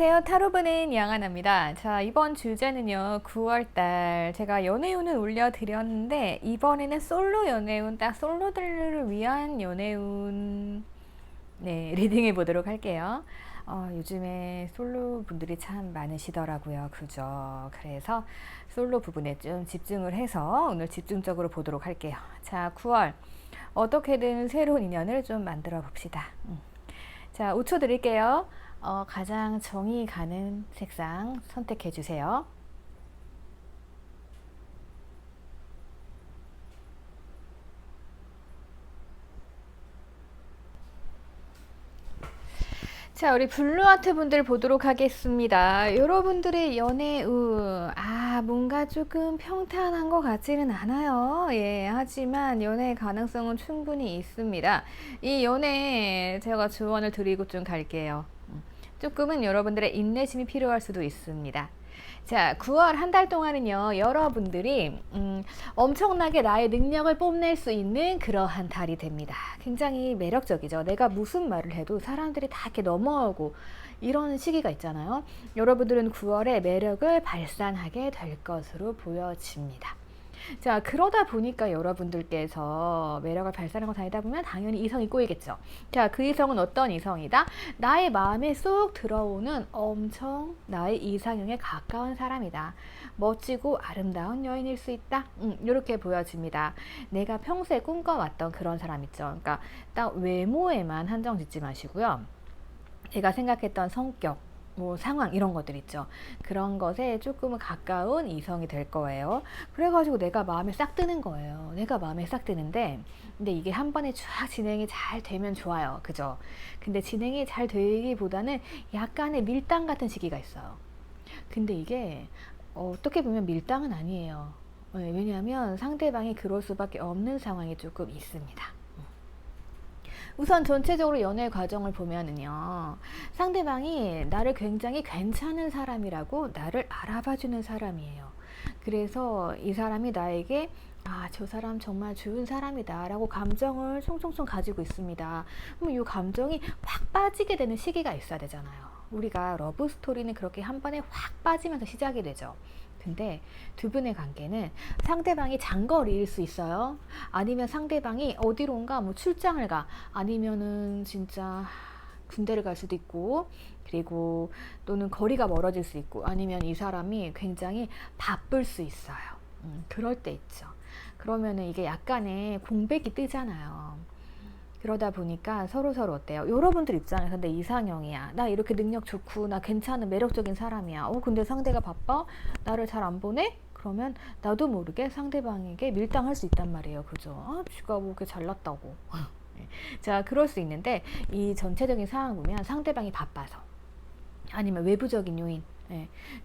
안녕하세요. 타로 보는 양하나입니다. 자, 이번 주제는요, 9월달 제가 연애운을 올려드렸는데, 이번에는 솔로 연애운, 딱 솔로들을 위한 연애운, 네, 리딩해 보도록 할게요. 요즘에 솔로 분들이 참 많으시더라고요. 그죠? 그래서 솔로 부분에 좀 집중을 해서 오늘 집중적으로 보도록 할게요. 자, 9월. 어떻게든 새로운 인연을 좀 만들어 봅시다. 자, 5초 드릴게요. 가장 정이 가는 색상 선택해 주세요. 자, 우리 블루하트 분들 보도록 하겠습니다. 여러분들의 연애 뭔가 조금 평탄한 것 같지는 않아요. 예, 하지만 연애 가능성은 충분히 있습니다. 이 연애 제가 조언을 드리고 좀 갈게요. 조금은 여러분들의 인내심이 필요할 수도 있습니다. 자, 9월 한 달 동안은요, 여러분들이 엄청나게 나의 능력을 뽐낼 수 있는 그러한 달이 됩니다. 굉장히 매력적이죠. 내가 무슨 말을 해도 사람들이 다 이렇게 넘어오고 이런 시기가 있잖아요. 여러분들은 9월에 매력을 발산하게 될 것으로 보여집니다. 자, 그러다 보니까 여러분들께서 매력을 발산하고 다니다 보면 당연히 이성이 꼬이겠죠. 자, 그 이성은 어떤 이성이다? 나의 마음에 쏙 들어오는 엄청 나의 이상형에 가까운 사람이다. 멋지고 아름다운 여인일 수 있다. 이렇게 보여집니다. 내가 평소에 꿈꿔왔던 그런 사람 있죠. 그러니까 딱 외모에만 한정 짓지 마시고요. 제가 생각했던 성격, 상황 이런 것들 있죠. 그런 것에 조금은 가까운 이성이 될 거예요. 그래가지고 내가 마음에 싹 드는 거예요. 내가 마음에 싹 드는데 근데 이게 한 번에 쫙 진행이 잘 되면 좋아요. 그죠? 근데 진행이 잘 되기보다는 약간의 밀당 같은 시기가 있어요. 근데 이게 어떻게 보면 밀당은 아니에요. 왜냐하면 상대방이 그럴 수밖에 없는 상황이 조금 있습니다. 우선 전체적으로 연애 과정을 보면은요, 상대방이 나를 굉장히 괜찮은 사람이라고 나를 알아봐주는 사람이에요. 그래서 이 사람이 나에게 저 사람 정말 좋은 사람이다 라고 감정을 총총총 가지고 있습니다. 그럼 이 감정이 확 빠지게 되는 시기가 있어야 되잖아요. 우리가 러브 스토리는 그렇게 한 번에 확 빠지면서 시작이 되죠. 근데 두 분의 관계는 상대방이 장거리일 수 있어요. 아니면 상대방이 어디론가 출장을 가. 아니면은 진짜 군대를 갈 수도 있고, 그리고 또는 거리가 멀어질 수 있고, 아니면 이 사람이 굉장히 바쁠 수 있어요. 그럴 때 있죠. 그러면은 이게 약간의 공백이 뜨잖아요. 그러다 보니까 서로서로 어때요? 여러분들 입장에서 내 이상형이야. 나 이렇게 능력 좋고, 나 괜찮은 매력적인 사람이야. 근데 상대가 바빠? 나를 잘 안 보내? 그러면 나도 모르게 상대방에게 밀당할 수 있단 말이에요. 그죠? 쥐가 뭐 이렇게 잘났다고. 자, 그럴 수 있는데, 이 전체적인 상황 보면 상대방이 바빠서, 아니면 외부적인 요인,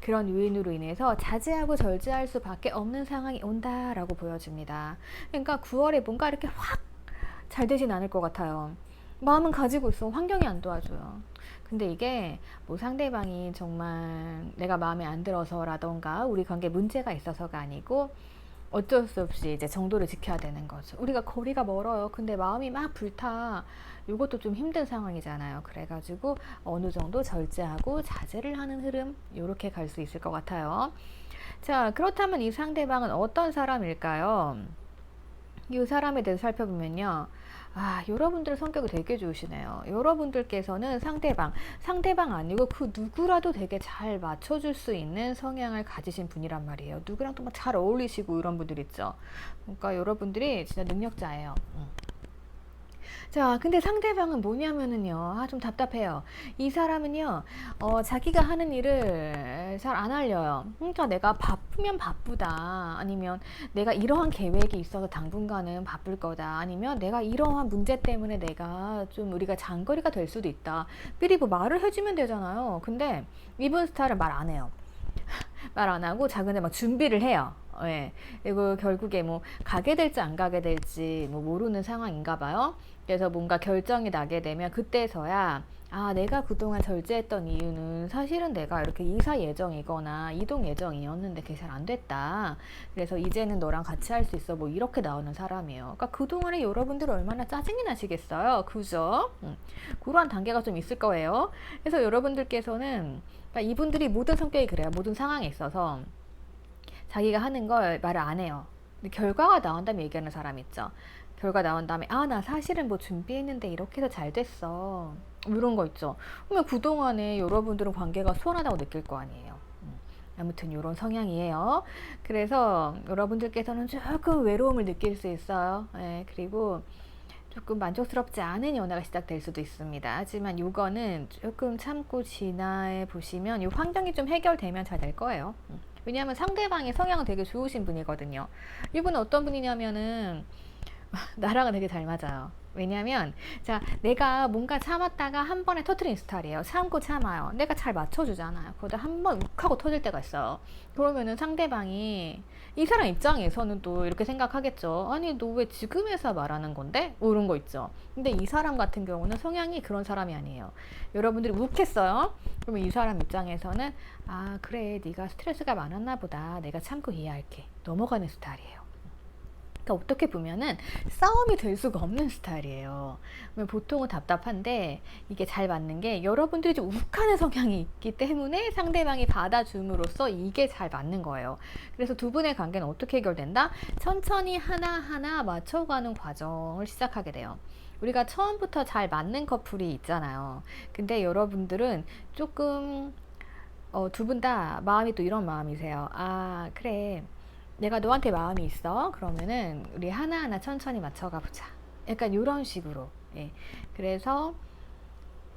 그런 요인으로 인해서 자제하고 절제할 수밖에 없는 상황이 온다라고 보여집니다. 그러니까 9월에 뭔가 이렇게 확 잘 되진 않을 것 같아요. 마음은 가지고 있어. 환경이 안 도와줘요. 근데 이게 상대방이 정말 내가 마음에 안 들어서라던가 우리 관계에 문제가 있어서가 아니고 어쩔 수 없이 이제 정도를 지켜야 되는 거죠. 우리가 거리가 멀어요. 근데 마음이 막 불타. 이것도 좀 힘든 상황이잖아요. 그래가지고 어느 정도 절제하고 자제를 하는 흐름, 이렇게 갈 수 있을 것 같아요. 자, 그렇다면 이 상대방은 어떤 사람일까요? 이 사람에 대해서 살펴보면요. 여러분들 성격이 되게 좋으시네요. 여러분들께서는 상대방 아니고 그 누구라도 되게 잘 맞춰줄 수 있는 성향을 가지신 분이란 말이에요. 누구랑 또 막 잘 어울리시고 이런 분들 있죠. 그러니까 여러분들이 진짜 능력자예요. 자, 근데 상대방은 뭐냐면은요, 좀 답답해요. 이 사람은요, 자기가 하는 일을 잘 안 알려요. 그러니까 내가 바쁘면 바쁘다. 아니면 내가 이러한 계획이 있어서 당분간은 바쁠 거다. 아니면 내가 이러한 문제 때문에 내가 좀 우리가 장거리가 될 수도 있다. 미리 뭐 말을 해주면 되잖아요. 근데 이분 스타일은 말 안 해요. 말 안 하고 자기네 막 준비를 해요. 예. 그리고 결국에 가게 될지 안 가게 될지 모르는 상황인가 봐요. 그래서 뭔가 결정이 나게 되면 그때서야 내가 그동안 절제했던 이유는 사실은 내가 이렇게 이사 예정이거나 이동 예정이었는데 그게 잘 안 됐다. 그래서 이제는 너랑 같이 할 수 있어. 뭐 이렇게 나오는 사람이에요. 그러니까 그동안에 여러분들 얼마나 짜증이 나시겠어요. 그죠? 그러한 단계가 좀 있을 거예요. 그래서 여러분들께서는 그러니까 이분들이 모든 성격이 그래요. 모든 상황에 있어서 자기가 하는 걸 말을 안 해요. 근데 결과가 나온 다음에 얘기하는 사람 있죠. 결과 나온 다음에 나 사실은 뭐 준비했는데 이렇게 해서 잘 됐어. 이런 거 있죠. 그러면 그동안에 여러분들은 관계가 소원하다고 느낄 거 아니에요. 아무튼 이런 성향이에요. 그래서 여러분들께서는 조금 외로움을 느낄 수 있어요. 예, 그리고 조금 만족스럽지 않은 연애가 시작될 수도 있습니다. 하지만 이거는 조금 참고 지나해 보시면 이 환경이 좀 해결되면 잘 될 거예요. 왜냐하면 상대방의 성향은 되게 좋으신 분이거든요. 이분은 어떤 분이냐면은 나랑은 되게 잘 맞아요. 왜냐면 자 내가 뭔가 참았다가 한 번에 터트리는 스타일이에요. 참고 참아요. 내가 잘 맞춰주잖아요. 그러다 한 번 욱하고 터질 때가 있어요. 그러면은 상대방이 이 사람 입장에서는 또 이렇게 생각하겠죠. 아니 너 왜 지금에서 말하는 건데? 뭐 이런 거 있죠. 근데 이 사람 같은 경우는 성향이 그런 사람이 아니에요. 여러분들이 욱했어요. 그러면 이 사람 입장에서는 그래 네가 스트레스가 많았나 보다. 내가 참고 이해할게. 넘어가는 스타일이에요. 그러니까 어떻게 보면은 싸움이 될 수가 없는 스타일이에요. 보통은 답답한데 이게 잘 맞는 게 여러분들이 좀 욱하는 성향이 있기 때문에 상대방이 받아줌으로써 이게 잘 맞는 거예요. 그래서 두 분의 관계는 어떻게 해결된다? 천천히 하나하나 맞춰가는 과정을 시작하게 돼요. 우리가 처음부터 잘 맞는 커플이 있잖아요. 근데 여러분들은 조금 두 분 다 마음이 또 이런 마음이세요. 그래. 내가 너한테 마음이 있어. 그러면은 우리 하나하나 천천히 맞춰가 보자. 약간 이런 식으로. 예. 그래서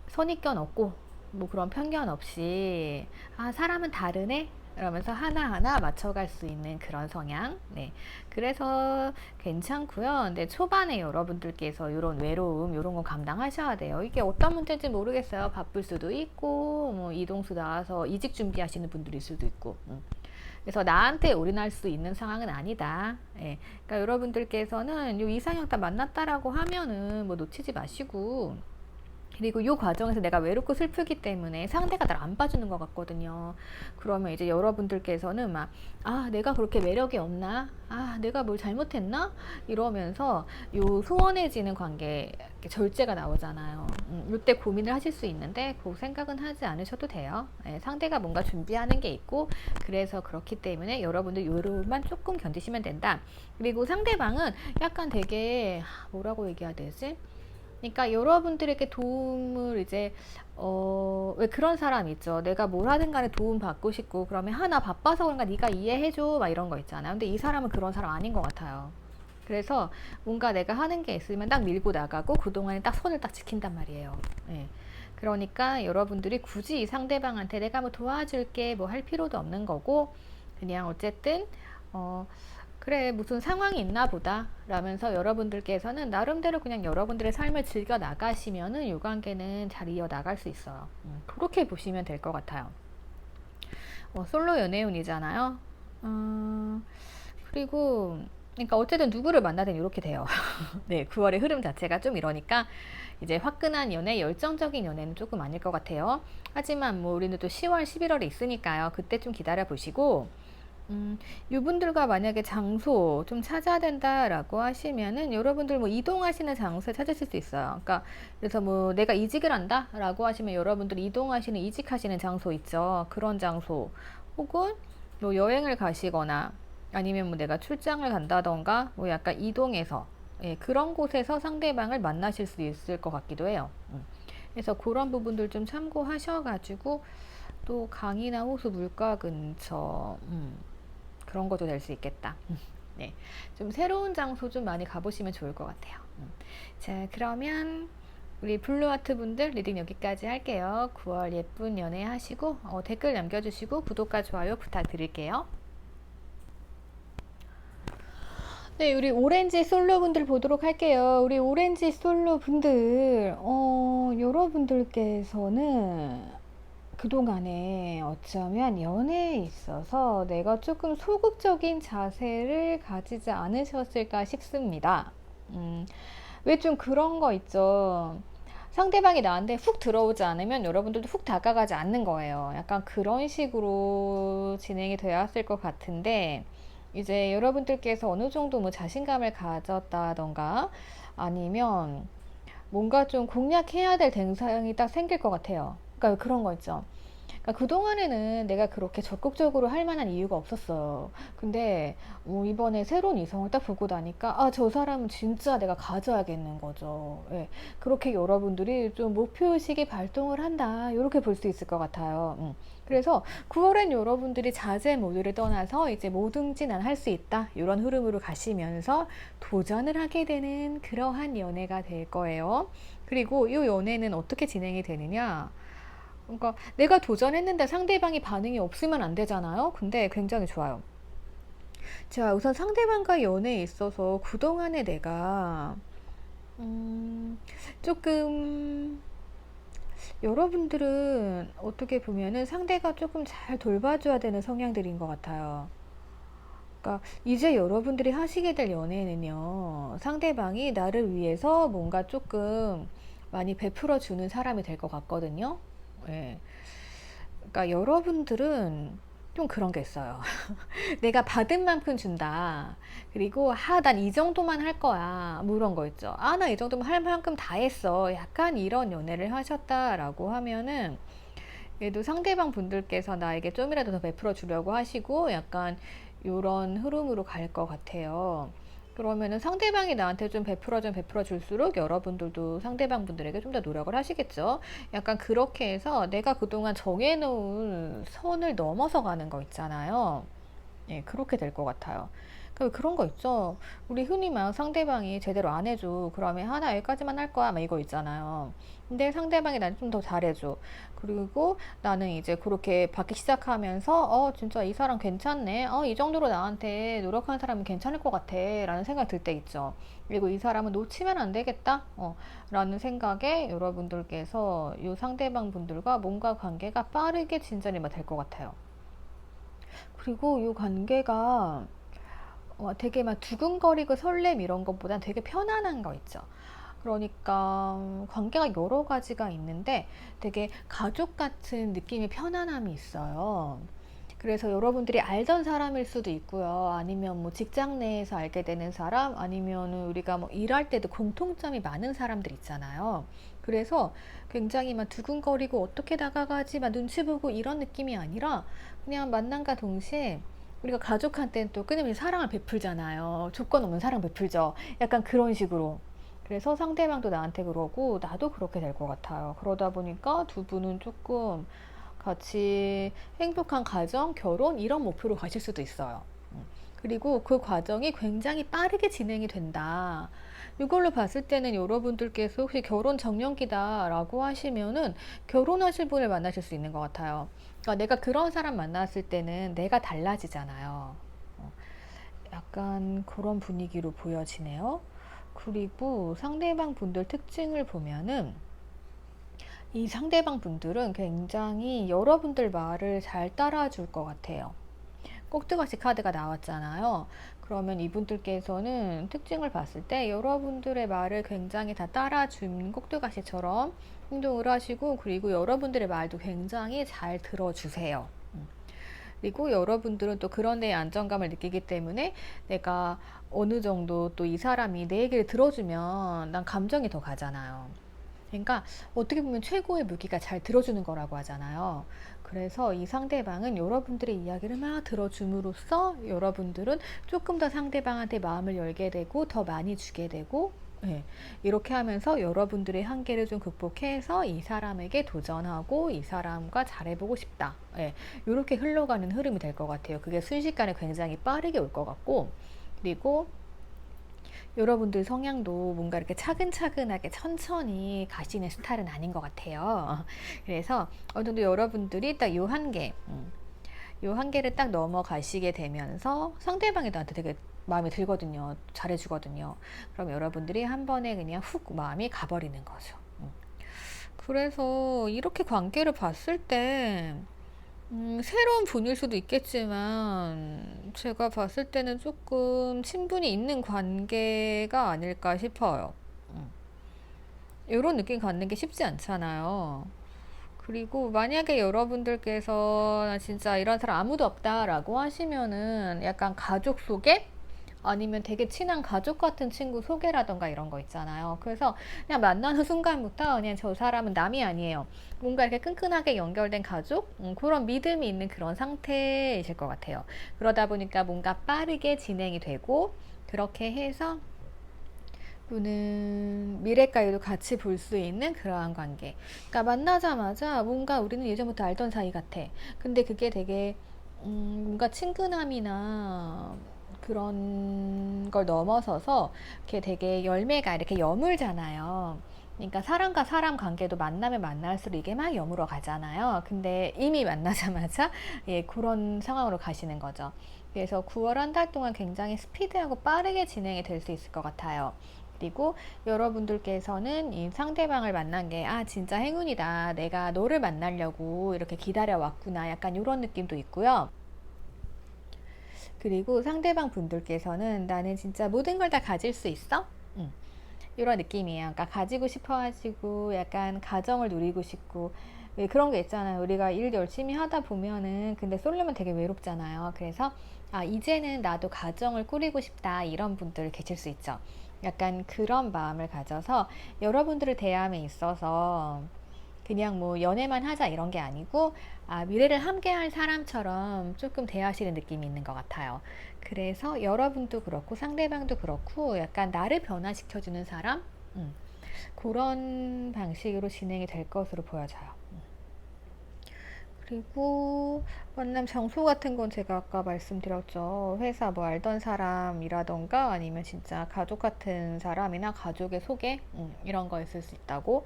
선입견 없고 뭐 그런 편견 없이 사람은 다르네. 그러면서 하나하나 맞춰갈 수 있는 그런 성향. 네. 그래서 괜찮고요. 근데 초반에 여러분들께서 이런 외로움, 이런 거 감당하셔야 돼요. 이게 어떤 문제인지 모르겠어요. 바쁠 수도 있고, 뭐 이동수 나와서 이직 준비하시는 분들일 수도 있고. 그래서 나한테 올인할 수 있는 상황은 아니다. 예. 그러니까 여러분들께서는 요 이상형 딱 만났다라고 하면은 뭐 놓치지 마시고, 그리고 이 과정에서 내가 외롭고 슬프기 때문에 상대가 날 안 봐주는 것 같거든요. 그러면 이제 여러분들께서는 막, 내가 그렇게 매력이 없나? 내가 뭘 잘못했나? 이러면서 요 소원해지는 관계, 절제가 나오잖아요. 이때 고민을 하실 수 있는데, 그 생각은 하지 않으셔도 돼요. 네, 상대가 뭔가 준비하는 게 있고, 그래서 그렇기 때문에 여러분들 요로만 조금 견디시면 된다. 그리고 상대방은 약간 되게, 뭐라고 얘기해야 되지? 그러니까 여러분들에게 도움을 이제 왜 그런 사람 있죠. 내가 뭘 하든 간에 도움 받고 싶고 그러면 하나 바빠서 그런가 네가 이해해줘 막 이런 거 있잖아요. 근데 이 사람은 그런 사람 아닌 것 같아요. 그래서 뭔가 내가 하는 게 있으면 딱 밀고 나가고 그동안에 딱 선을 딱 지킨단 말이에요. 예. 그러니까 여러분들이 굳이 이 상대방한테 내가 뭐 도와줄게 뭐 할 필요도 없는 거고 그냥 어쨌든 그래 무슨 상황이 있나 보다 라면서 여러분들께서는 나름대로 그냥 여러분들의 삶을 즐겨 나가시면은 이 관계는 잘 이어 나갈 수 있어요. 그렇게 보시면 될 것 같아요. 솔로 연애운이잖아요. 그리고 그러니까 어쨌든 누구를 만나든 이렇게 돼요. 네, 9월의 흐름 자체가 좀 이러니까 이제 화끈한 연애, 열정적인 연애는 조금 아닐 것 같아요. 하지만 뭐 우리는 또 10월, 11월에 있으니까요. 그때 좀 기다려 보시고 이분들과 만약에 장소 좀 찾아야 된다라고 하시면은 여러분들 뭐 이동하시는 장소에 찾으실 수 있어요. 그러니까 그래서 뭐 내가 이직을 한다라고 하시면 여러분들 이동하시는 이직하시는 장소 있죠. 그런 장소 혹은 뭐 여행을 가시거나 아니면 뭐 내가 출장을 간다던가 뭐 약간 이동해서 그런 곳에서 상대방을 만나실 수 있을 것 같기도 해요. 그래서 그런 부분들 좀 참고하셔가지고 또 강이나 호수 물가 근처 그런 것도 될 수 있겠다. 네, 좀 새로운 장소 좀 많이 가보시면 좋을 것 같아요. 자, 그러면 우리 블루하트 분들 리딩 여기까지 할게요. 9월 예쁜 연애 하시고 댓글 남겨주시고 구독과 좋아요 부탁드릴게요. 네, 우리 오렌지 솔로 분들 보도록 할게요. 우리 오렌지 솔로 분들, 여러분들께서는 그동안에 어쩌면 연애에 있어서 내가 조금 소극적인 자세를 가지지 않으셨을까 싶습니다. 왜 좀 그런 거 있죠. 상대방이 나한테 훅 들어오지 않으면 여러분들도 훅 다가가지 않는 거예요. 약간 그런 식으로 진행이 되었을 것 같은데, 이제 여러분들께서 어느 정도 뭐 자신감을 가졌다던가 아니면 뭔가 좀 공략해야 될 대상이 딱 생길 것 같아요. 그러니까 그런 거 있죠. 그러니까 그동안에는 내가 그렇게 적극적으로 할 만한 이유가 없었어요. 근데 이번에 새로운 이성을 딱 보고 나니까 아, 저 사람은 진짜 내가 가져야겠는 거죠. 예. 그렇게 여러분들이 좀 목표의식이 발동을 한다. 이렇게 볼 수 있을 것 같아요. 그래서 9월엔 여러분들이 자제 모드를 떠나서 이제 뭐든지 난 할 수 있다. 이런 흐름으로 가시면서 도전을 하게 되는 그러한 연애가 될 거예요. 그리고 이 연애는 어떻게 진행이 되느냐? 그러니까 내가 도전했는데 상대방이 반응이 없으면 안 되잖아요. 근데 굉장히 좋아요. 자, 우선 상대방과 연애에 있어서 그동안에 내가 조금 여러분들은 어떻게 보면은 상대가 조금 잘 돌봐줘야 되는 성향들인 것 같아요. 그러니까 이제 여러분들이 하시게 될 연애는요, 상대방이 나를 위해서 뭔가 조금 많이 베풀어 주는 사람이 될 것 같거든요. 예. 그러니까 여러분들은 좀 그런 게 있어요. 내가 받은 만큼 준다. 그리고 난 이 정도만 할 거야. 뭐 이런 거 있죠. 나 이 정도만 할 만큼 다 했어. 약간 이런 연애를 하셨다라고 하면은 그래도 상대방 분들께서 나에게 좀이라도 더 베풀어 주려고 하시고 약간 요런 흐름으로 갈 것 같아요. 그러면은 상대방이 나한테 좀 베풀어 줄수록 여러분들도 상대방 분들에게 좀 더 노력을 하시겠죠. 약간 그렇게 해서 내가 그동안 정해놓은 선을 넘어서 가는 거 있잖아요. 예, 그렇게 될 것 같아요. 그런 거 있죠. 우리 흔히 막 상대방이 제대로 안 해줘. 그러면 나 여기까지만 할 거야. 막 이거 있잖아요. 근데 상대방이 나한테 좀 더 잘해줘. 그리고 나는 이제 그렇게 받기 시작하면서, 진짜 이 사람 괜찮네. 이 정도로 나한테 노력하는 사람은 괜찮을 것 같아. 라는 생각 들 때 있죠. 그리고 이 사람은 놓치면 안 되겠다. 라는 생각에 여러분들께서 이 상대방 분들과 뭔가 관계가 빠르게 진전이 될 것 같아요. 그리고 이 관계가 되게 막 두근거리고 설렘 이런 것보단 되게 편안한 거 있죠. 그러니까 관계가 여러 가지가 있는데 되게 가족 같은 느낌의 편안함이 있어요. 그래서 여러분들이 알던 사람일 수도 있고요. 아니면 뭐 직장 내에서 알게 되는 사람, 아니면 우리가 뭐 일할 때도 공통점이 많은 사람들 있잖아요. 그래서 굉장히 막 두근거리고 어떻게 다가가지, 막 눈치 보고 이런 느낌이 아니라 그냥 만남과 동시에 우리가 가족한테는 또 끊임없이 사랑을 베풀잖아요. 조건 없는 사랑 베풀죠. 약간 그런 식으로. 그래서 상대방도 나한테 그러고 나도 그렇게 될 것 같아요. 그러다 보니까 두 분은 조금 같이 행복한 가정, 결혼 이런 목표로 가실 수도 있어요. 그리고 그 과정이 굉장히 빠르게 진행이 된다. 이걸로 봤을 때는 여러분들께서 혹시 결혼 정년기다라고 하시면은 결혼하실 분을 만나실 수 있는 것 같아요. 그러니까 내가 그런 사람 만났을 때는 내가 달라지잖아요. 약간 그런 분위기로 보여지네요. 그리고 상대방 분들 특징을 보면은 이 상대방 분들은 굉장히 여러분들 말을 잘 따라줄 것 같아요. 꼭두각시 카드가 나왔잖아요. 그러면 이분들께서는 특징을 봤을 때 여러분들의 말을 굉장히 다 따라준 꼭두각시처럼 행동을 하시고, 그리고 여러분들의 말도 굉장히 잘 들어주세요. 그리고 여러분들은 또 그런 데에 안정감을 느끼기 때문에 내가 어느 정도 또 이 사람이 내 얘기를 들어주면 난 감정이 더 가잖아요. 그러니까 어떻게 보면 최고의 무기가 잘 들어주는 거라고 하잖아요. 그래서 이 상대방은 여러분들의 이야기를 막 들어줌으로써 여러분들은 조금 더 상대방한테 마음을 열게 되고 더 많이 주게 되고, 예, 이렇게 하면서 여러분들의 한계를 좀 극복해서 이 사람에게 도전하고 이 사람과 잘해보고 싶다. 예, 이렇게 흘러가는 흐름이 될 것 같아요. 그게 순식간에 굉장히 빠르게 올 것 같고, 그리고 여러분들 성향도 뭔가 이렇게 차근차근하게 천천히 가시는 스타일은 아닌 것 같아요. 그래서 어느 정도 여러분들이 딱 요 한계, 요 한계를 딱 넘어가시게 되면서 상대방이 나한테 되게 마음에 들거든요. 잘해주거든요. 그럼 여러분들이 한 번에 그냥 훅 마음이 가버리는 거죠. 그래서 이렇게 관계를 봤을 때 새로운 분일 수도 있겠지만 제가 봤을 때는 조금 친분이 있는 관계가 아닐까 싶어요. 이런 느낌 갖는 게 쉽지 않잖아요. 그리고 만약에 여러분들께서 나 진짜 이런 사람 아무도 없다라고 하시면은 약간 가족 소개? 아니면 되게 친한 가족 같은 친구 소개라던가 이런 거 있잖아요. 그래서 그냥 만나는 순간부터 그냥 저 사람은 남이 아니에요. 뭔가 이렇게 끈끈하게 연결된 가족? 그런 믿음이 있는 그런 상태이실 것 같아요. 그러다 보니까 뭔가 빠르게 진행이 되고 그렇게 해서 또는 미래까지도 같이 볼 수 있는 그러한 관계. 그러니까 만나자마자 뭔가 우리는 예전부터 알던 사이 같아. 근데 그게 되게 뭔가 친근함이나 그런 걸 넘어서서 이렇게 되게 열매가 이렇게 여물잖아요. 그러니까 사람과 사람 관계도 만나면 만날수록 이게 막 여물어 가잖아요. 근데 이미 만나자마자 예, 그런 상황으로 가시는 거죠. 그래서 9월 한 달 동안 굉장히 스피드하고 빠르게 진행이 될 수 있을 것 같아요. 그리고 여러분들께서는 이 상대방을 만난 게, 아, 진짜 행운이다. 내가 너를 만나려고 이렇게 기다려왔구나. 약간 이런 느낌도 있고요. 그리고 상대방 분들께서는 나는 진짜 모든 걸 다 가질 수 있어? 이런 느낌이에요. 그러니까 가지고 싶어 하시고 약간 가정을 누리고 싶고 왜 그런 게 있잖아요. 우리가 일 열심히 하다 보면은 근데 솔로면 되게 외롭잖아요. 그래서 아, 이제는 나도 가정을 꾸리고 싶다 이런 분들 계실 수 있죠. 약간 그런 마음을 가져서 여러분들을 대함에 있어서 그냥 뭐 연애만 하자 이런 게 아니고 아, 미래를 함께 할 사람처럼 조금 대하시는 느낌이 있는 것 같아요. 그래서 여러분도 그렇고 상대방도 그렇고 약간 나를 변화시켜주는 사람? 그런 방식으로 진행이 될 것으로 보여져요. 그리고 만남 장소 같은 건 제가 아까 말씀드렸죠. 회사 뭐 알던 사람이라던가 아니면 진짜 가족 같은 사람이나 가족의 소개 이런 거 있을 수 있다고.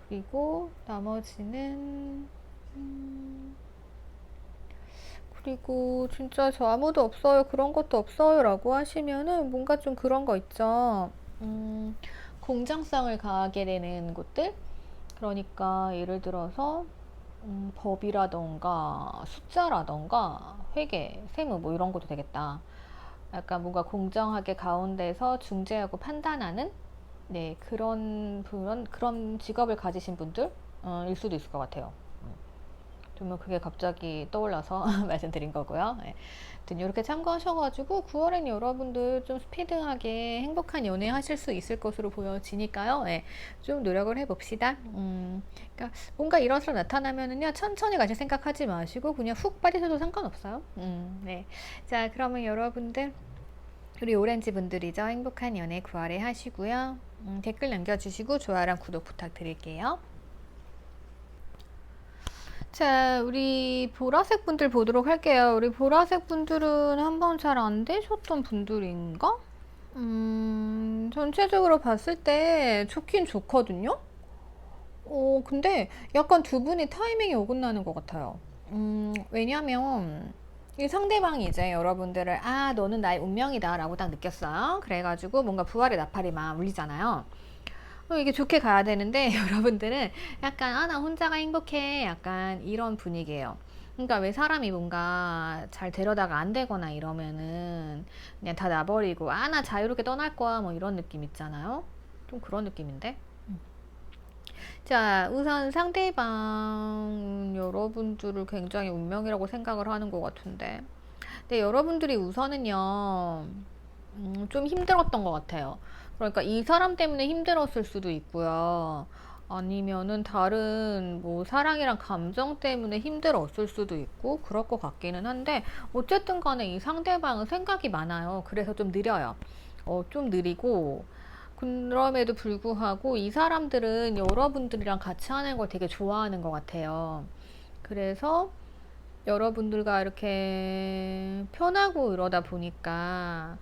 그리고 나머지는 그리고 진짜 저 아무도 없어요. 그런 것도 없어요. 라고 하시면은 뭔가 좀 그런 거 있죠. 음, 공정성을 가하게 되는 곳들? 그러니까 예를 들어서 법이라던가 숫자라던가 회계, 세무 뭐 이런 것도 되겠다. 약간 뭔가 공정하게 가운데서 중재하고 판단하는 네, 그런 직업을 가지신 분들 일 수도 있을 것 같아요. 좀 그게 갑자기 떠올라서 말씀드린 거고요. 네. 이렇게 참고하셔가지고 9월엔 여러분들 좀 스피드하게 행복한 연애 하실 수 있을 것으로 보여지니까요. 네. 좀 노력을 해봅시다. 그러니까 뭔가 이런 사람 나타나면은요 천천히 가실 생각하지 마시고 그냥 훅 빠지셔도 상관없어요. 네. 자, 그러면 여러분들 우리 오렌지 분들이죠. 행복한 연애 9월에 하시고요. 댓글 남겨주시고 좋아요랑 구독 부탁드릴게요. 자, 우리 보라색 분들 보도록 할게요. 우리 보라색 분들은 한번 잘 안 되셨던 분들인가? 전체적으로 봤을 때 좋긴 좋거든요? 근데 약간 두 분이 타이밍이 어긋나는 것 같아요. 왜냐면, 이 상대방이 이제 여러분들을, 아, 너는 나의 운명이다 라고 딱 느꼈어요. 그래가지고 뭔가 부활의 나팔이 막 울리잖아요. 이게 좋게 가야 되는데 여러분들은 약간 아, 나 혼자가 행복해 약간 이런 분위기예요. 그러니까 왜 사람이 뭔가 잘 되려다가 안 되거나 이러면은 그냥 다 놔버리고 아, 나 자유롭게 떠날 거야 뭐 이런 느낌 있잖아요. 좀 그런 느낌인데. 자, 우선 상대방 여러분들을 굉장히 운명이라고 생각을 하는 것 같은데. 근데 여러분들이 우선은요, 좀 힘들었던 것 같아요. 그러니까 이 사람 때문에 힘들었을 수도 있고요. 아니면은 다른 뭐 사랑이랑 감정 때문에 힘들었을 수도 있고 그럴 것 같기는 한데 어쨌든 간에 이 상대방은 생각이 많아요. 그래서 좀 느려요. 좀 느리고 그럼에도 불구하고 이 사람들은 여러분들이랑 같이 하는 걸 되게 좋아하는 것 같아요. 그래서 여러분들과 이렇게 편하고 이러다 보니까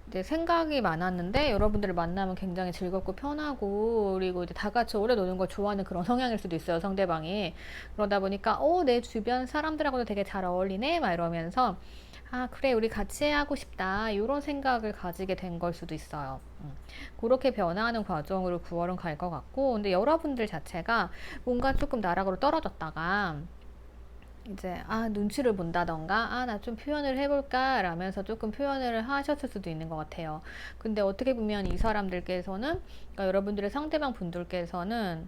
이제 생각이 많았는데 여러분들을 만나면 굉장히 즐겁고 편하고 그리고 이제 다 같이 오래 노는 걸 좋아하는 그런 성향일 수도 있어요, 상대방이. 그러다 보니까 내 주변 사람들하고도 되게 잘 어울리네 막 이러면서 아, 그래, 우리 같이 하고 싶다 이런 생각을 가지게 된 걸 수도 있어요. 그렇게 변화하는 과정으로 9월은 갈 것 같고 근데 여러분들 자체가 뭔가 조금 나락으로 떨어졌다가 이제 눈치를 본다던가 나 좀 표현을 해볼까 라면서 조금 표현을 하셨을 수도 있는 것 같아요. 근데 어떻게 보면 이 사람들께서는, 그러니까 여러분들의 상대방 분들께서는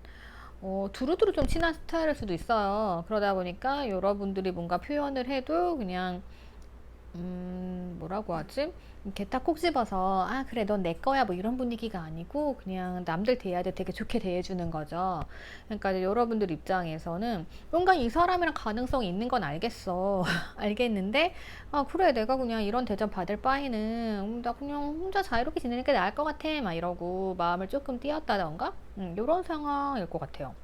두루두루 좀 친한 스타일일 수도 있어요. 그러다 보니까 여러분들이 뭔가 표현을 해도 그냥 뭐라고 하지? 이렇게 딱 콕 집어서 그래 넌 내 거야 뭐 이런 분위기가 아니고 그냥 남들 대해야 돼 되게 좋게 대해주는 거죠. 그러니까 이제 여러분들 입장에서는 뭔가 이 사람이랑 가능성이 있는 건 알겠어. 알겠는데 그래 내가 그냥 이런 대접 받을 바에는 나 그냥 혼자 자유롭게 지내는 게 나을 것 같아 막 이러고 마음을 조금 띄었다던가 이런 상황일 것 같아요.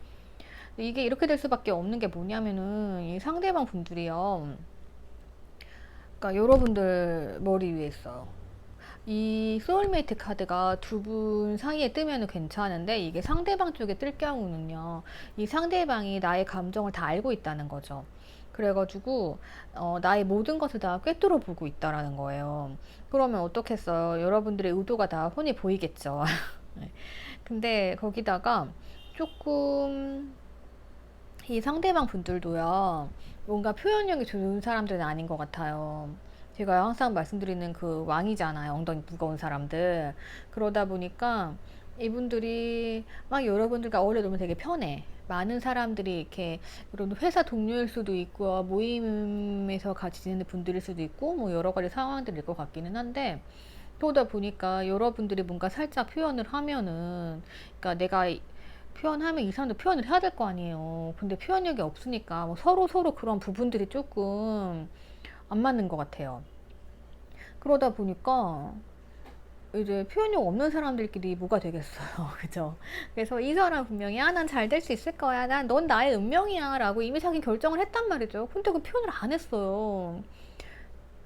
이게 이렇게 될 수밖에 없는 게 뭐냐면은 이 상대방 분들이요. 그러니까 여러분들 머리 위에 있어요. 이 소울메이트 카드가 두 분 사이에 뜨면 괜찮은데 이게 상대방 쪽에 뜰 경우는요. 이 상대방이 나의 감정을 다 알고 있다는 거죠. 그래가지고 나의 모든 것을 다 꿰뚫어 보고 있다라는 거예요. 그러면 어떻겠어요? 여러분들의 의도가 다 훤히 보이겠죠. 네. 근데 거기다가 조금 이 상대방 분들도요, 뭔가 표현력이 좋은 사람들은 아닌 것 같아요. 제가 항상 말씀드리는 그 왕이잖아요. 엉덩이 무거운 사람들. 그러다 보니까 이분들이 막 여러분들과 어울려 놓으면 되게 편해. 많은 사람들이 이렇게 이런 회사 동료일 수도 있고 모임에서 같이 지내는 분들일 수도 있고 뭐 여러 가지 상황들일 것 같기는 한데 그러다 보니까 여러분들이 뭔가 살짝 표현을 하면은 그러니까 내가 표현하면 이 사람도 표현을 해야 될 거 아니에요. 근데 표현력이 없으니까 뭐 서로 그런 부분들이 조금 안 맞는 것 같아요. 그러다 보니까 이제 표현력 없는 사람들끼리 뭐가 되겠어요. 그죠? 그래서 이 사람 분명히 난 잘 될 수 있을 거야. 넌 나의 운명이야. 라고 이미 자기 결정을 했단 말이죠. 근데 그 표현을 안 했어요.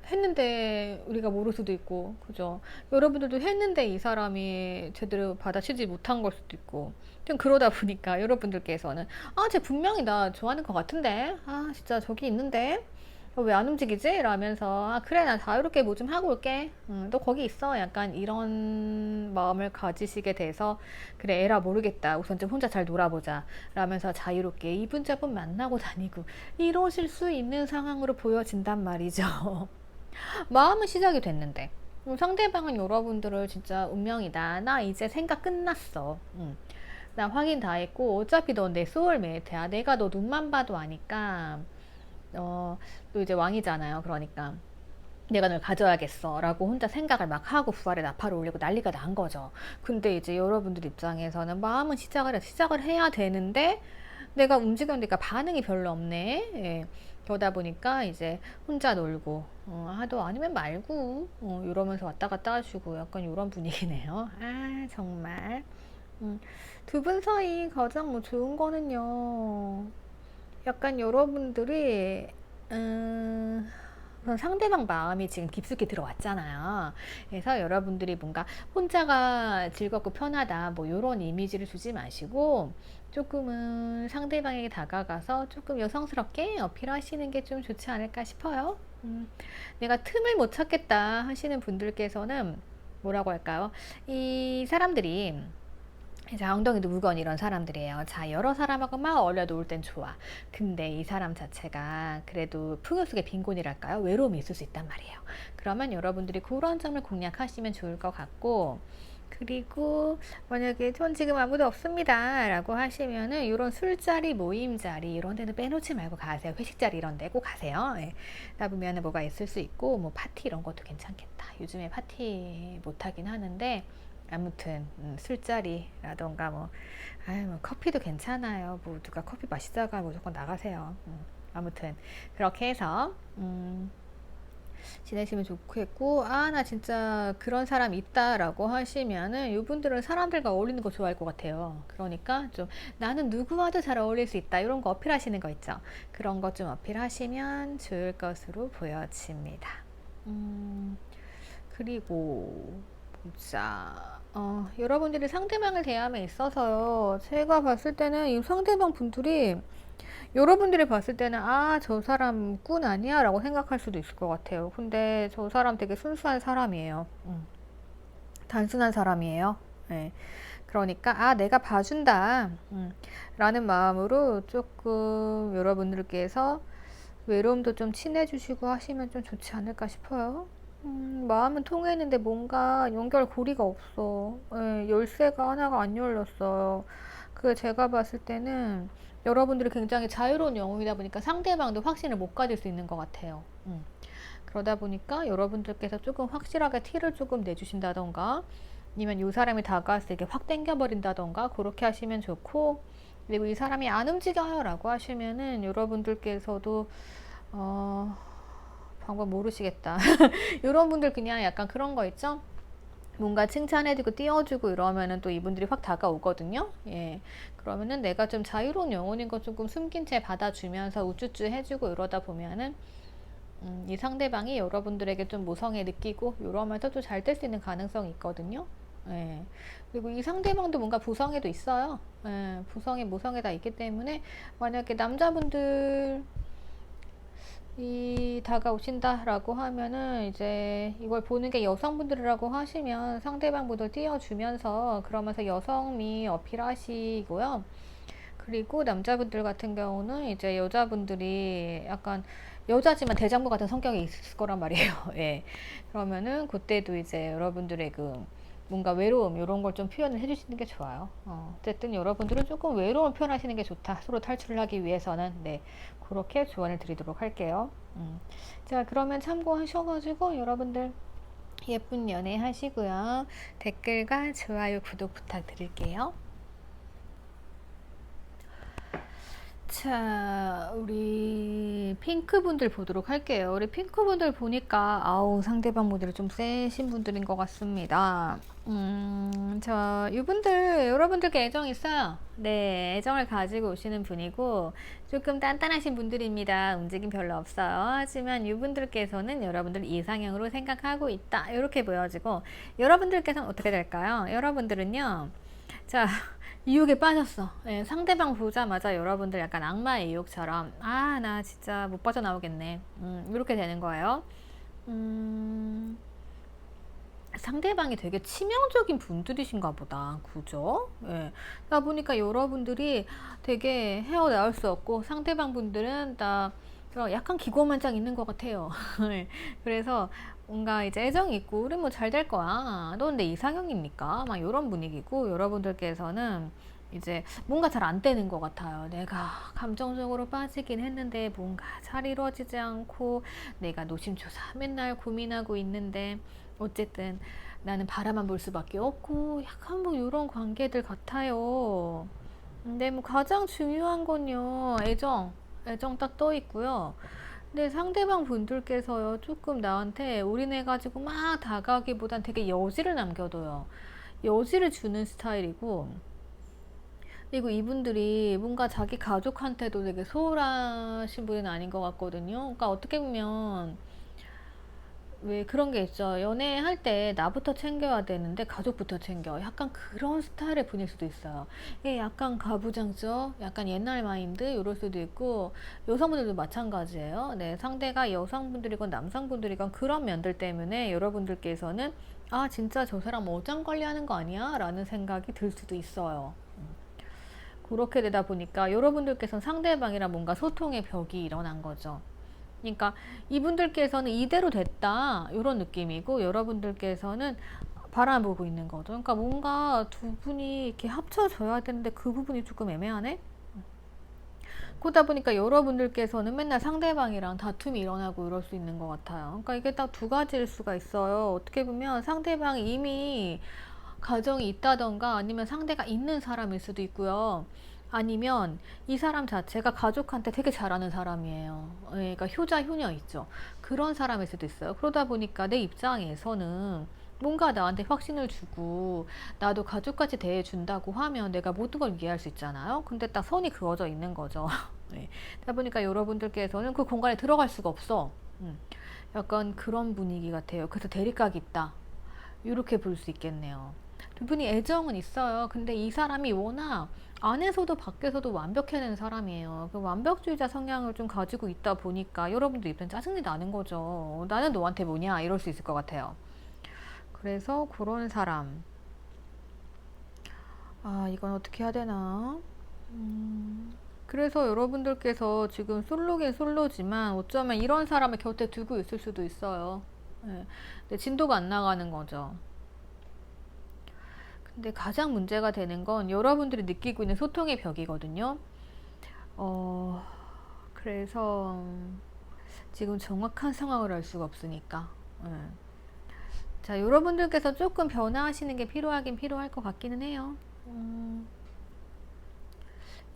했는데 우리가 모를 수도 있고, 그죠? 여러분들도 했는데 이 사람이 제대로 받아치지 못한 걸 수도 있고. 좀 그러다 보니까 여러분들께서는 쟤 분명히 나 좋아하는 것 같은데 진짜 저기 있는데 왜 안 움직이지? 라면서 그래 나 자유롭게 뭐 좀 하고 올게. 너 거기 있어. 약간 이런 마음을 가지시게 돼서 그래 에라 모르겠다. 우선 좀 혼자 잘 놀아보자. 라면서 자유롭게 이분저분 만나고 다니고 이러실 수 있는 상황으로 보여진단 말이죠. 마음은 시작이 됐는데 상대방은 여러분들을 진짜 운명이다. 나 이제 생각 끝났어. 나 확인 다 했고 어차피 넌 내 소울메이트야. 내가 너 눈만 봐도 아니까 또 이제 왕이잖아요. 그러니까 내가 널 가져야겠어 라고 혼자 생각을 막 하고 부활에 나팔을 올리고 난리가 난 거죠. 근데 이제 여러분들 입장에서는 마음은 시작을 해야 되는데 내가 움직였는데 반응이 별로 없네. 예. 그러다 보니까 이제 혼자 놀고 너 아니면 말고 이러면서 왔다 갔다 하시고 약간 이런 분위기네요. 정말 두 분 사이 가장 뭐 좋은 거는요. 약간 여러분들이 우선 상대방 마음이 지금 깊숙이 들어왔잖아요. 그래서 여러분들이 뭔가 혼자가 즐겁고 편하다 뭐 이런 이미지를 주지 마시고 조금은 상대방에게 다가가서 조금 여성스럽게 어필하시는 게 좀 좋지 않을까 싶어요. 내가 틈을 못 찾겠다 하시는 분들께서는 뭐라고 할까요? 이 사람들이 자, 엉덩이도 무거운 이런 사람들이에요. 자, 여러 사람하고 막 어울려 놓을 땐 좋아. 근데 이 사람 자체가 그래도 풍요 속의 빈곤이랄까요? 외로움이 있을 수 있단 말이에요. 그러면 여러분들이 그런 점을 공략하시면 좋을 것 같고, 그리고 만약에 전 지금 아무도 없습니다 라고 하시면은 이런 술자리 모임 자리 이런 데는 빼놓지 말고 가세요. 회식 자리 이런 데 꼭 가세요. 예. 나 보면은 뭐가 있을 수 있고 뭐 파티 이런 것도 괜찮겠다. 요즘에 파티 못하긴 하는데 아무튼 술자리라던가 뭐 커피도 괜찮아요. 뭐 누가 커피 마시다가 무조건 나가세요. 아무튼 그렇게 해서 지내시면 좋겠고 나 진짜 그런 사람 있다라고 하시면은 이분들은 사람들과 어울리는 거 좋아할 것 같아요. 그러니까 좀 나는 누구와도 잘 어울릴 수 있다 이런 거 어필하시는 거 있죠. 그런 거 좀 어필하시면 좋을 것으로 보여집니다. 그리고 보자. 여러분들이 상대방을 대함에 있어서요. 제가 봤을 때는 이 상대방 분들이 여러분들이 봤을 때는 저 사람 꾼 아니야 라고 생각할 수도 있을 것 같아요. 근데 저 사람 되게 순수한 사람이에요. 단순한 사람이에요. 네. 그러니까 내가 봐준다 라는 마음으로 조금 여러분들께서 외로움도 좀 친해주시고 하시면 좀 좋지 않을까 싶어요. 마음은 통했는데 뭔가 연결고리가 없어. 예, 열쇠가 하나가 안 열렸어요. 그 제가 봤을 때는 여러분들이 굉장히 자유로운 영혼이다 보니까 상대방도 확신을 못 가질 수 있는 것 같아요. 그러다 보니까 여러분들께서 조금 확실하게 티를 조금 내주신다던가 아니면 이 사람이 다가왔을 때 이게 확 땡겨버린다던가 그렇게 하시면 좋고, 그리고 이 사람이 안 움직여요 라고 하시면은 여러분들께서도 어, 방법 모르시겠다. 이런 분들 그냥 약간 그런 거 있죠? 뭔가 칭찬해주고 띄워주고 이러면은 또 이분들이 확 다가오거든요. 예. 그러면은 내가 좀 자유로운 영혼인 거 조금 숨긴 채 받아주면서 우쭈쭈 해주고 이러다 보면은 이 상대방이 여러분들에게 좀 모성애 느끼고 이러면서 또 잘 될 수 있는 가능성이 있거든요. 예. 그리고 이 상대방도 뭔가 부성애도 있어요. 예. 부성애, 모성애 다 있기 때문에 만약에 남자분들 이 다가오신다라고 하면은 이제 이걸 보는 게 여성분들이라고 하시면 상대방분들 띄워주면서 그러면서 여성미 어필하시고요. 그리고 남자분들 같은 경우는 이제 여자분들이 약간 여자지만 대장부 같은 성격이 있을 거란 말이에요. 예. 그러면은 그때도 이제 여러분들의 그 뭔가 외로움 이런 걸 좀 표현을 해주시는 게 좋아요. 어쨌든 여러분들은 조금 외로움을 표현하시는 게 좋다. 서로 탈출을 하기 위해서는. 네, 그렇게 조언을 드리도록 할게요. 자, 그러면 참고하셔가지고 여러분들 예쁜 연애 하시고요. 댓글과 좋아요, 구독 부탁드릴게요. 자, 우리 핑크분들 보도록 할게요. 우리 핑크분들 보니까, 아우, 상대방 모델이 좀 세신 분들인 것 같습니다. 이분들, 여러분들께 애정 있어요. 네, 애정을 가지고 오시는 분이고, 조금 단단하신 분들입니다. 움직임 별로 없어요. 하지만 이분들께서는 여러분들 이상형으로 생각하고 있다. 이렇게 보여지고, 여러분들께서는 어떻게 될까요? 여러분들은요, 자, 유혹에 빠졌어. 예, 상대방 보자마자 여러분들 약간 악마의 유혹처럼, 아, 나 진짜 못 빠져나오겠네. 이렇게 되는 거예요. 상대방이 되게 치명적인 분들이신가 보다. 그죠? 예. 그러다 보니까 여러분들이 되게 헤어나올 수 없고, 상대방 분들은 다 약간 기고만장 있는 것 같아요. 그래서 뭔가 이제 애정이 있고, 우리 뭐 잘 될 거야. 너 근데 이상형입니까? 막 이런 분위기고, 여러분들께서는 이제 뭔가 잘 안 되는 것 같아요. 내가 감정적으로 빠지긴 했는데 뭔가 잘 이루어지지 않고, 내가 노심초사 맨날 고민하고 있는데 어쨌든 나는 바라만 볼 수밖에 없고, 약간 뭐 이런 관계들 같아요. 근데 뭐 가장 중요한 건요, 애정 딱 떠 있고요. 근데 상대방 분들께서요, 조금 나한테 올인해가지고 막 다가가기보단 되게 여지를 남겨둬요. 여지를 주는 스타일이고, 그리고 이분들이 뭔가 자기 가족한테도 되게 소홀하신 분은 아닌 것 같거든요. 그러니까 어떻게 보면 왜 그런 게 있죠. 연애할 때 나부터 챙겨야 되는데 가족부터 챙겨. 약간 그런 스타일의 분일 수도 있어요. 이게 약간 가부장적, 약간 옛날 마인드 이럴 수도 있고, 여성분들도 마찬가지예요. 네, 상대가 여성분들이건 남성분들이건 그런 면들 때문에 여러분들께서는 아, 진짜 저 사람 어장관리하는 거 아니야? 라는 생각이 들 수도 있어요. 그렇게 되다 보니까 여러분들께서는 상대방이랑 뭔가 소통의 벽이 일어난 거죠. 그러니까 이분들께서는 이대로 됐다 이런 느낌이고, 여러분들께서는 바라보고 있는 거죠. 그러니까 뭔가 두 분이 이렇게 합쳐져야 되는데 그 부분이 조금 애매하네. 그러다 보니까 여러분들께서는 맨날 상대방이랑 다툼이 일어나고 이럴 수 있는 것 같아요. 그러니까 이게 딱 두 가지일 수가 있어요. 어떻게 보면 상대방이 이미 가정이 있다던가 아니면 상대가 있는 사람일 수도 있고요. 아니면 이 사람 자체가 가족한테 되게 잘하는 사람이에요. 예, 그러니까 효자 효녀 있죠. 그런 사람일 수도 있어요. 그러다 보니까 내 입장에서는 뭔가 나한테 확신을 주고 나도 가족같이 대해준다고 하면 내가 모든 걸 이해할 수 있잖아요. 근데 딱 선이 그어져 있는 거죠. 네. 그러다 보니까 여러분들께서는 그 공간에 들어갈 수가 없어. 약간 그런 분위기 같아요. 그래서 대립각이 있다. 이렇게 볼 수 있겠네요. 두 분이 애정은 있어요. 근데 이 사람이 워낙 안에서도 밖에서도 완벽해내는 사람이에요. 그 완벽주의자 성향을 좀 가지고 있다 보니까 여러분들 입장 짜증이 나는 거죠. 나는 너한테 뭐냐? 이럴 수 있을 것 같아요. 그래서 그런 사람. 아, 이건 어떻게 해야 되나? 그래서 여러분들께서 지금 솔로긴 솔로지만 어쩌면 이런 사람을 곁에 두고 있을 수도 있어요. 예. 근데 진도가 안 나가는 거죠. 근데 가장 문제가 되는 건 여러분들이 느끼고 있는 소통의 벽이거든요. 어, 그래서 지금 정확한 상황을 알 수가 없으니까. 예. 자, 여러분들께서 조금 변화하시는 게 필요하긴 필요할 것 같기는 해요.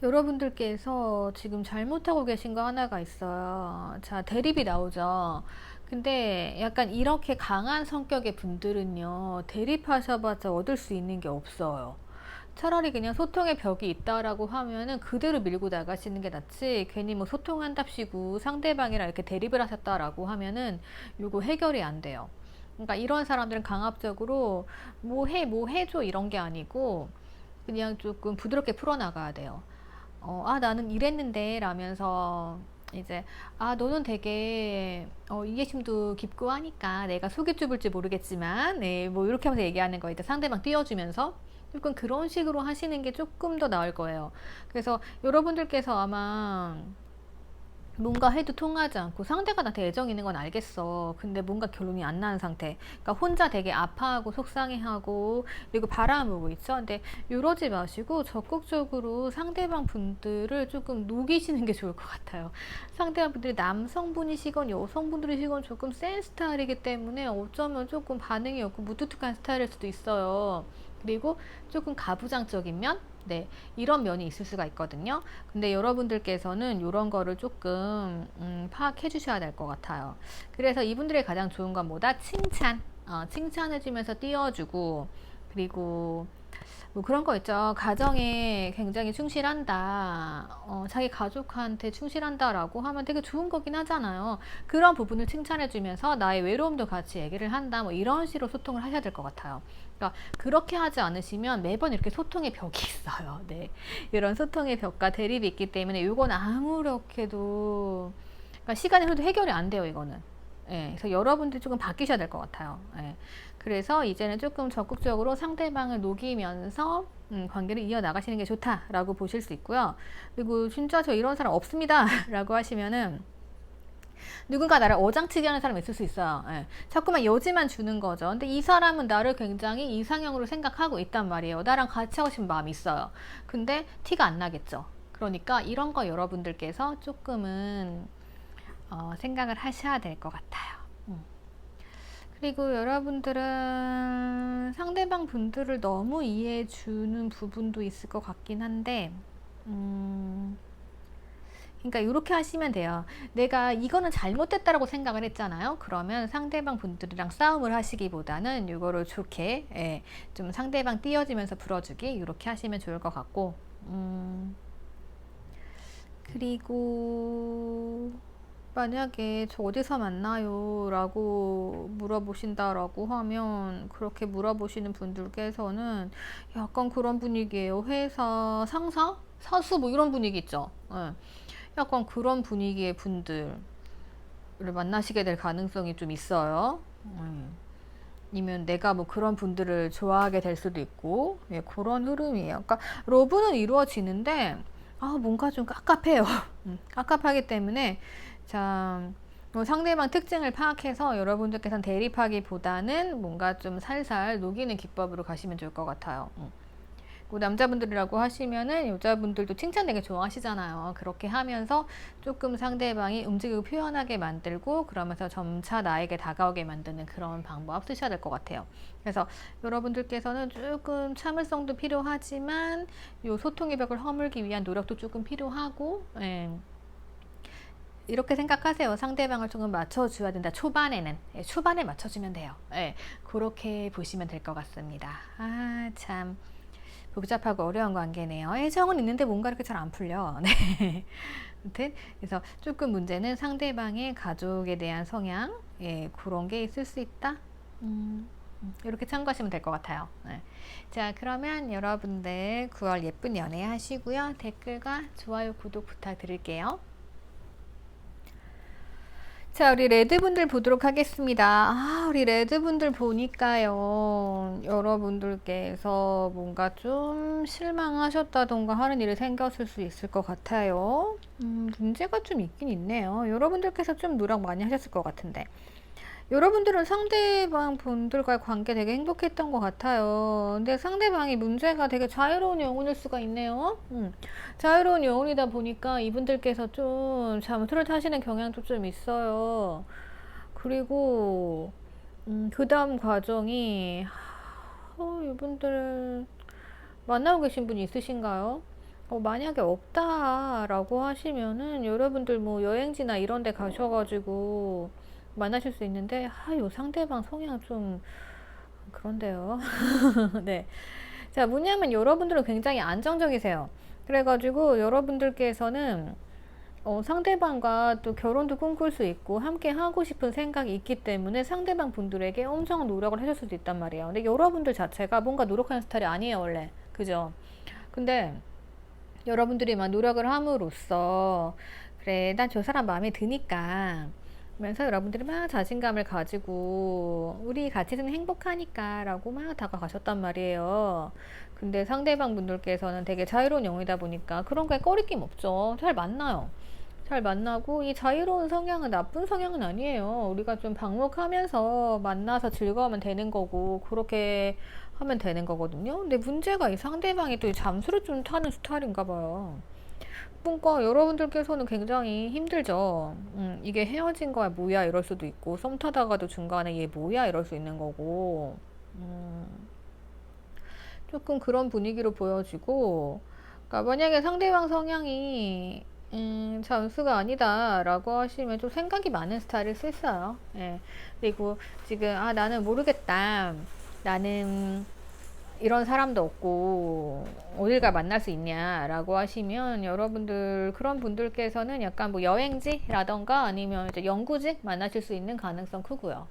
여러분들께서 지금 잘못하고 계신 거 하나가 있어요. 자, 대립이 나오죠. 근데 약간 이렇게 강한 성격의 분들은요, 대립하셔봤자 얻을 수 있는 게 없어요. 차라리 그냥 소통의 벽이 있다라고 하면은 그대로 밀고 나가시는 게 낫지, 괜히 뭐 소통한답시고 상대방이랑 이렇게 대립을 하셨다라고 하면은 요거 해결이 안 돼요. 그러니까 이런 사람들은 강압적으로 뭐 해줘 이런 게 아니고 그냥 조금 부드럽게 풀어나가야 돼요. 나는 이랬는데 라면서 이제 너는 되게 이해심도 깊고 하니까 내가 속이 좁을지 모르겠지만 네, 뭐 이렇게 하면서 얘기하는 거 이제 상대방 띄워주면서 조금 그런 식으로 하시는 게 조금 더 나을 거예요. 그래서 여러분들께서 아마 뭔가 해도 통하지 않고 상대가 나한테 애정 있는 건 알겠어. 근데 뭔가 결론이 안 나는 상태. 그러니까 혼자 되게 아파하고 속상해하고 그리고 바라보고 있죠. 근데 이러지 마시고 적극적으로 상대방 분들을 조금 녹이시는 게 좋을 것 같아요. 상대방 분들이 남성분이시건 여성분들이시건 조금 센 스타일이기 때문에 어쩌면 조금 반응이 없고 무뚝뚝한 스타일일 수도 있어요. 그리고 조금 가부장적인 면? 네, 이런 면이 있을 수가 있거든요. 근데 여러분들께서는 이런 거를 조금 파악해 주셔야 될 것 같아요. 그래서 이분들의 가장 좋은 건 뭐다? 칭찬. 칭찬해주면서 띄워주고, 그리고 뭐 그런 거 있죠. 가정에 굉장히 충실한다. 자기 가족한테 충실한다라고 하면 되게 좋은 거긴 하잖아요. 그런 부분을 칭찬해주면서 나의 외로움도 같이 얘기를 한다. 뭐 이런 식으로 소통을 하셔야 될 것 같아요. 그러니까 그렇게 하지 않으시면 매번 이렇게 소통의 벽이 있어요. 네. 이런 소통의 벽과 대립이 있기 때문에 이건 아무렇게도 그러니까 시간이 흐르도 해결이 안 돼요, 이거는. 예, 그래서 여러분들이 조금 바뀌셔야 될 것 같아요. 예. 그래서 이제는 조금 적극적으로 상대방을 녹이면서 관계를 이어나가시는 게 좋다라고 보실 수 있고요. 그리고 진짜 저 이런 사람 없습니다 라고 하시면은 누군가 나를 어장치게 하는 사람이 있을 수 있어요. 예. 자꾸만 여지만 주는 거죠. 근데 이 사람은 나를 굉장히 이상형으로 생각하고 있단 말이에요. 나랑 같이 하고 싶은 마음이 있어요. 근데 티가 안 나겠죠. 그러니까 이런 거 여러분들께서 조금은 생각을 하셔야 될 것 같아요. 그리고 여러분들은 상대방 분들을 너무 이해해 주는 부분도 있을 것 같긴 한데, 그러니까 이렇게 하시면 돼요. 내가 이거는 잘못됐다라고 생각을 했잖아요. 그러면 상대방 분들이랑 싸움을 하시기보다는 이거를 좋게 좀 상대방 띄워주면서 불어주기 이렇게 하시면 좋을 것 같고, 그리고 만약에 저 어디서 만나요? 라고 물어보신다라고 하면 그렇게 물어보시는 분들께서는 약간 그런 분위기예요. 회사 상사? 사수 뭐 이런 분위기 있죠. 예. 약간 그런 분위기의 분들을 만나시게 될 가능성이 좀 있어요. 아니면 내가 뭐 그런 분들을 좋아하게 될 수도 있고 그런 흐름이에요. 그러니까 러브는 이루어지는데 뭔가 좀 깝깝해요. 깝깝하기 때문에 자, 뭐 상대방 특징을 파악해서 여러분들께서는 대립하기보다는 뭔가 좀 살살 녹이는 기법으로 가시면 좋을 것 같아요. 뭐 남자분들이라고 하시면은 여자분들도 칭찬 되게 좋아하시잖아요. 그렇게 하면서 조금 상대방이 움직이고 표현하게 만들고 그러면서 점차 나에게 다가오게 만드는 그런 방법 쓰셔야 될 것 같아요. 그래서 여러분들께서는 조금 참을성도 필요하지만 요 소통의 벽을 허물기 위한 노력도 조금 필요하고 이렇게 생각하세요. 상대방을 조금 맞춰줘야 된다. 초반에는 초반에 맞춰주면 돼요. 그렇게 보시면 될 것 같습니다. 참 복잡하고 어려운 관계네요. 애정은 있는데 뭔가 이렇게 잘 안 풀려. 네. 아무튼 그래서 조금 문제는 상대방의 가족에 대한 성향, 그런 게 있을 수 있다. 이렇게 참고하시면 될 것 같아요. 자, 그러면 여러분들 9월 예쁜 연애 하시고요. 댓글과 좋아요, 구독 부탁드릴게요. 자, 우리 레드분들 보도록 하겠습니다. 우리 레드분들 보니까요. 여러분들께서 뭔가 좀 실망하셨다던가 하는 일이 생겼을 수 있을 것 같아요. 문제가 좀 있긴 있네요. 여러분들께서 좀 노력 많이 하셨을 것 같은데. 여러분들은 상대방 분들과의 관계 되게 행복했던 것 같아요. 근데 상대방이 문제가 되게 자유로운 영혼일 수가 있네요. 자유로운 영혼이다 보니까 이분들께서 좀 잠수를 타시는 경향도 좀 있어요. 그리고 그 다음 과정이 이분들 만나고 계신 분이 있으신가요? 만약에 없다라고 하시면은 여러분들 뭐 여행지나 이런 데 가셔가지고 만나실 수 있는데 요 상대방 성향 좀 그런데요. 네. 자, 뭐냐면 여러분들은 굉장히 안정적이세요. 그래가지고 여러분들께서는 상대방과 또 결혼도 꿈꿀 수 있고 함께 하고 싶은 생각이 있기 때문에 상대방 분들에게 엄청 노력을 해줄 수도 있단 말이에요. 근데 여러분들 자체가 뭔가 노력하는 스타일이 아니에요, 원래. 그죠? 근데 여러분들이 막 노력을 함으로써 그래, 난 저 사람 마음에 드니까 면서 여러분들이 막 자신감을 가지고 우리 같이 있으면 행복하니까 라고 막 다가가셨단 말이에요. 근데 상대방 분들께서는 되게 자유로운 영혼이다 보니까 그런 거에 꺼리낌 없죠. 잘 만나요. 잘 만나고 이 자유로운 성향은 나쁜 성향은 아니에요. 우리가 좀 방목하면서 만나서 즐거우면 되는 거고 그렇게 하면 되는 거거든요. 근데 문제가 이 상대방이 또 잠수를 좀 타는 스타일인가 봐요. 그러니까 여러분들께서는 굉장히 힘들죠. 이게 헤어진 거야 뭐야 이럴 수도 있고 썸 타다가도 중간에 얘 뭐야 이럴 수 있는 거고 조금 그런 분위기로 보여지고 그러니까 만약에 상대방 성향이 잠수가 아니다라고 하시면 좀 생각이 많은 스타일일 수 있어요. 예. 그리고 지금 나는 모르겠다. 나는 이런 사람도 없고 어딜 가 만날 수 있냐라고 하시면 여러분들 그런 분들께서는 약간 뭐 여행지라던가 아니면 이제 연구지 만나실 수 있는 가능성 크고요.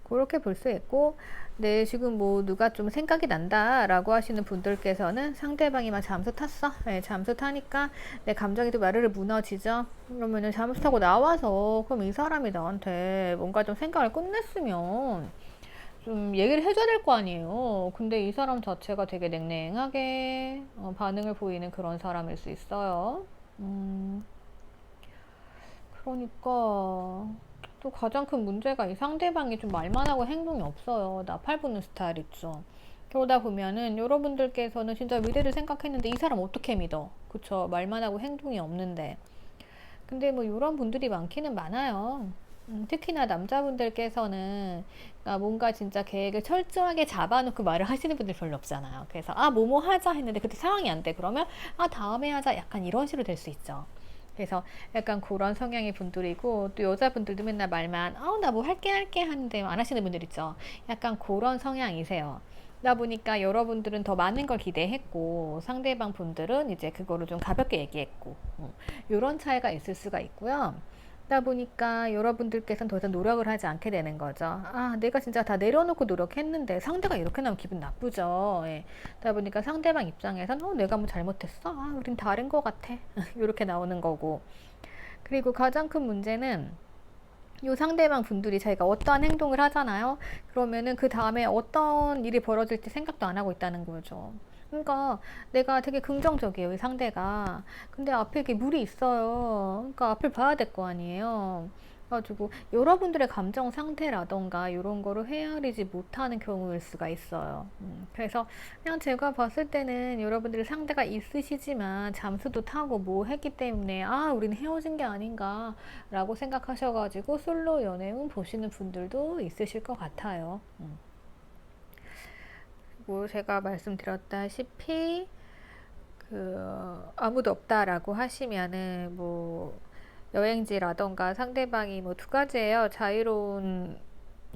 그렇게 볼 수 있고, 네, 지금 뭐 누가 좀 생각이 난다라고 하시는 분들께서는 상대방이 막 잠수 탔어. 네, 잠수 타니까 내 감정이 또 와르르 무너지죠. 그러면은 잠수 타고 나와서 그럼 이 사람이 나한테 뭔가 좀 생각을 끝냈으면 좀 얘기를 해줘야 될 거 아니에요. 근데 이 사람 자체가 되게 냉랭하게 반응을 보이는 그런 사람일 수 있어요. 그러니까 또 가장 큰 문제가 이 상대방이 좀 말만 하고 행동이 없어요. 나팔 부는 스타일 있죠. 그러다 보면은 여러분들께서는 진짜 미래를 생각했는데 이 사람 어떻게 믿어? 그쵸? 말만 하고 행동이 없는데. 근데 뭐 이런 분들이 많기는 많아요. 특히나 남자분들께서는 뭔가 진짜 계획을 철저하게 잡아놓고 말을 하시는 분들 별로 없잖아요. 그래서 뭐뭐 하자 했는데 그때 상황이 안 돼. 그러면 다음에 하자. 약간 이런 식으로 될 수 있죠. 그래서 약간 그런 성향의 분들이고 또 여자분들도 맨날 말만 나 뭐 할게 하는데 안 하시는 분들 있죠. 약간 그런 성향이세요. 다 보니까 여러분들은 더 많은 걸 기대했고 상대방 분들은 이제 그거를 좀 가볍게 얘기했고 이런 차이가 있을 수가 있고요. 그러다 보니까 여러분들께서는 더 이상 노력을 하지 않게 되는 거죠. 내가 진짜 다 내려놓고 노력했는데 상대가 이렇게 나오면 기분 나쁘죠. 예. 그러다 보니까 상대방 입장에서는 내가 뭐 잘못했어? 우린 다른 거 같아. 이렇게 나오는 거고. 그리고 가장 큰 문제는 요 상대방 분들이 자기가 어떠한 행동을 하잖아요. 그러면은 그 다음에 어떤 일이 벌어질지 생각도 안 하고 있다는 거죠. 그러니까 내가 되게 긍정적이에요, 이 상대가. 근데 앞에 이렇게 물이 있어요. 그러니까 앞을 봐야 될 거 아니에요. 가지고 여러분들의 감정 상태라던가 이런 거를 헤아리지 못하는 경우일 수가 있어요. 그래서 그냥 제가 봤을 때는 여러분들이 상대가 있으시지만 잠수도 타고 뭐 했기 때문에 우리는 헤어진 게 아닌가라고 생각하셔가지고 솔로 연애운 보시는 분들도 있으실 것 같아요. 뭐 제가 말씀드렸다시피 아무도 없다라고 하시면은 뭐 여행지라던가 상대방이 뭐 두 가지예요. 자유로운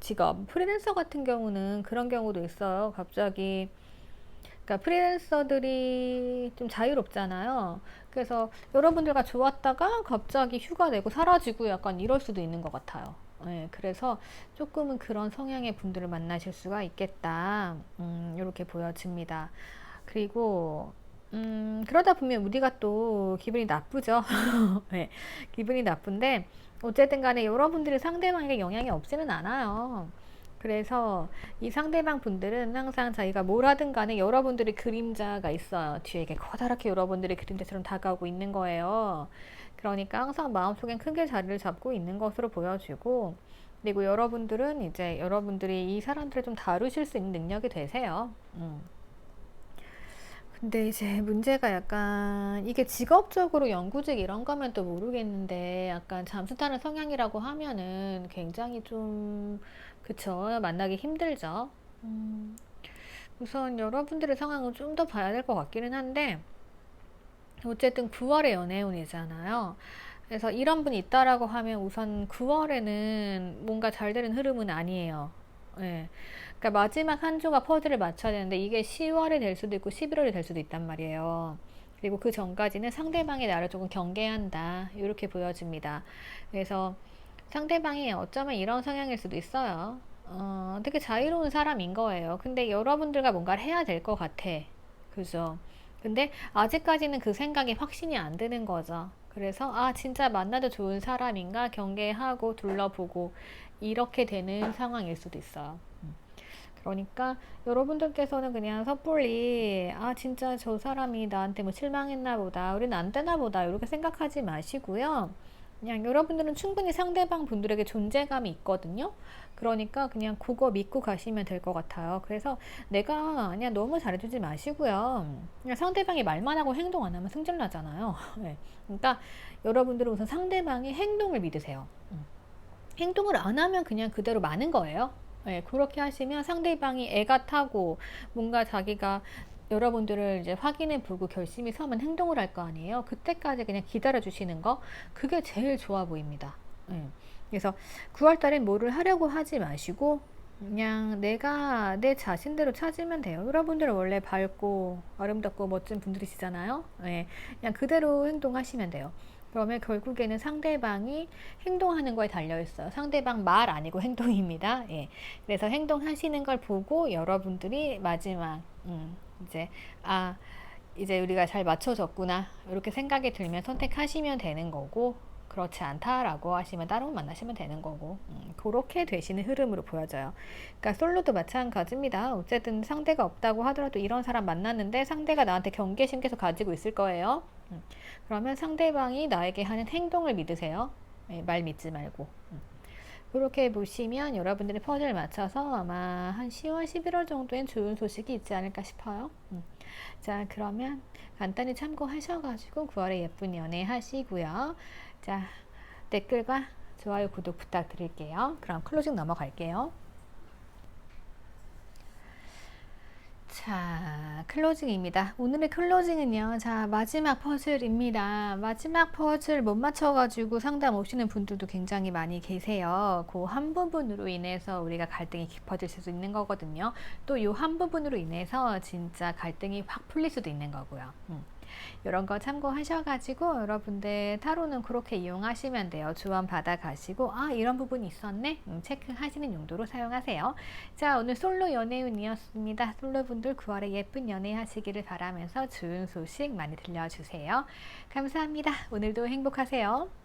직업. 프리랜서 같은 경우는 그런 경우도 있어요. 갑자기 그러니까 프리랜서들이 좀 자유롭잖아요. 그래서 여러분들과 좋았다가 갑자기 휴가 내고 사라지고 약간 이럴 수도 있는 것 같아요. 네, 그래서 조금은 그런 성향의 분들을 만나실 수가 있겠다. 이렇게 보여집니다. 그리고 그러다 보면 우리가 또 기분이 나쁘죠. 네, 기분이 나쁜데 어쨌든 간에 여러분들이 상대방에게 영향이 없지는 않아요. 그래서 이 상대방 분들은 항상 자기가 뭘 하든 간에 여러분들의 그림자가 있어요. 뒤에 이게 커다랗게 여러분들의 그림자처럼 다가오고 있는 거예요. 그러니까 항상 마음속엔 크게 자리를 잡고 있는 것으로 보여지고, 그리고 여러분들은 이제 여러분들이 이 사람들을 좀 다루실 수 있는 능력이 되세요. 근데 이제 문제가 약간 이게 직업적으로 연구직 이런 거면 또 모르겠는데 약간 잠수 타는 성향이라고 하면은 굉장히 좀 그쵸 만나기 힘들죠. 우선 여러분들의 상황은 좀 더 봐야 될 것 같기는 한데 어쨌든 9월의 연애운이잖아요. 그래서 이런 분이 있다라고 하면 우선 9월에는 뭔가 잘 되는 흐름은 아니에요. 예. 그러니까 마지막 한 조각 퍼즐을 맞춰야 되는데 이게 10월이 될 수도 있고 11월이 될 수도 있단 말이에요. 그리고 그 전까지는 상대방이 나를 조금 경계한다. 이렇게 보여집니다. 그래서 상대방이 어쩌면 이런 성향일 수도 있어요. 되게 자유로운 사람인 거예요. 근데 여러분들과 뭔가를 해야 될 것 같아. 그죠? 근데 아직까지는 그 생각이 확신이 안 드는 거죠. 그래서 아 진짜 만나도 좋은 사람인가 경계하고 둘러보고 이렇게 되는 상황일 수도 있어요. 그러니까 여러분들께서는 그냥 섣불리 아 진짜 저 사람이 나한테 뭐 실망했나 보다 우리는 안 되나 보다 이렇게 생각하지 마시고요. 그냥 여러분들은 충분히 상대방 분들에게 존재감이 있거든요. 그러니까 그냥 그거 믿고 가시면 될 것 같아요. 그래서 내가 그냥 너무 잘해주지 마시고요. 그냥 상대방이 말만 하고 행동 안 하면 승질 나잖아요. 네. 그러니까 여러분들은 우선 상대방의 행동을 믿으세요. 행동을 안 하면 그냥 그대로 마는 거예요. 네, 그렇게 하시면 상대방이 애가 타고 뭔가 자기가 여러분들을 이제 확인해 보고 결심이 서면 행동을 할 거 아니에요. 그때까지 그냥 기다려 주시는 거 그게 제일 좋아 보입니다. 네. 그래서 9월 달엔 뭐를 하려고 하지 마시고 그냥 내가 내 자신대로 찾으면 돼요. 여러분들은 원래 밝고 아름답고 멋진 분들이시잖아요. 네, 그냥 그대로 행동하시면 돼요. 그러면 결국에는 상대방이 행동하는 거에 달려 있어요. 상대방 말 아니고 행동입니다. 예. 그래서 행동하시는 걸 보고 여러분들이 마지막 이제 아 이제 우리가 잘 맞춰졌구나 이렇게 생각이 들면 선택하시면 되는 거고 그렇지 않다라고 하시면 다른 분 만나시면 되는 거고 그렇게 되시는 흐름으로 보여져요. 그러니까 솔로도 마찬가지입니다. 어쨌든 상대가 없다고 하더라도 이런 사람 만났는데 상대가 나한테 경계심 계속 가지고 있을 거예요. 그러면 상대방이 나에게 하는 행동을 믿으세요. 네, 말 믿지 말고. 그렇게 보시면 여러분들이 퍼즐을 맞춰서 아마 한 10월, 11월 정도엔 좋은 소식이 있지 않을까 싶어요. 자, 그러면 간단히 참고하셔가지고 9월에 예쁜 연애 하시고요. 자, 댓글과 좋아요, 구독 부탁드릴게요. 그럼 클로징 넘어갈게요. 자, 클로징입니다. 오늘의 클로징은요. 자, 마지막 퍼즐입니다. 마지막 퍼즐 못 맞춰가지고 상담 오시는 분들도 굉장히 많이 계세요. 그 한 부분으로 인해서 우리가 갈등이 깊어질 수도 있는 거거든요. 또 이 한 부분으로 인해서 진짜 갈등이 확 풀릴 수도 있는 거고요. 이런 거 참고하셔가지고 여러분들 타로는 그렇게 이용하시면 돼요. 조언 받아가시고 아 이런 부분이 있었네 체크하시는 용도로 사용하세요. 자 오늘 솔로 연애운이었습니다. 솔로분들 9월에 예쁜 연애 하시기를 바라면서 좋은 소식 많이 들려주세요. 감사합니다. 오늘도 행복하세요.